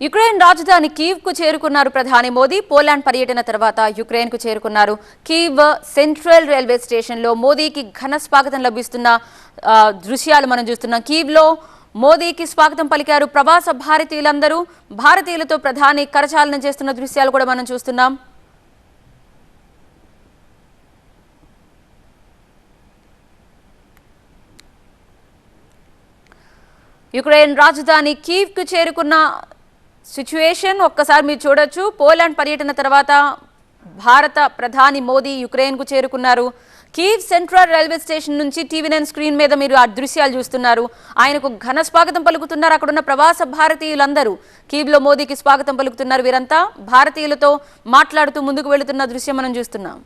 Ukraine రాజధాని Kyiv కు చేరుకున్నారు ప్రధాని మోదీ. పోలాండ్ పర్యటన తర్వాత యుక్రెయిన్ కు చేరుకున్నారు. కీవ్ సెంట్రల్ రైల్వే స్టేషన్ లో మోదీకి ఘన స్వాగతం లభిస్తున్న దృశ్యాలు మనం చూస్తున్నాం. కీవ్ లో మోదీకి స్వాగతం పలికారు ప్రవాస భారతీయులందరూ. భారతీయులతో ప్రధాని కరచాలనం చేస్తున్న దృశ్యాలు కూడా మనం చూస్తున్నాం. యుక్రెయిన్ రాజధాని కీవ్ కు చేరుకున్న సిచ్యువేషన్ ఒక్కసారి మీరు చూడొచ్చు. పోలాండ్ పర్యటన తర్వాత భారత ప్రధాని మోదీ యుక్రెయిన్ కు చేరుకున్నారు. కీవ్ సెంట్రల్ రైల్వే స్టేషన్ నుంచి టీవీ9 స్క్రీన్ మీద మీరు ఆ దృశ్యాలు చూస్తున్నారు. ఆయనకు ఘన స్వాగతం పలుకుతున్నారు అక్కడున్న ప్రవాస భారతీయులందరూ. కీవ్ లో మోదీకి స్వాగతం పలుకుతున్నారు. వీరంతా భారతీయులతో మాట్లాడుతూ ముందుకు వెళుతున్న దృశ్యం మనం చూస్తున్నాం.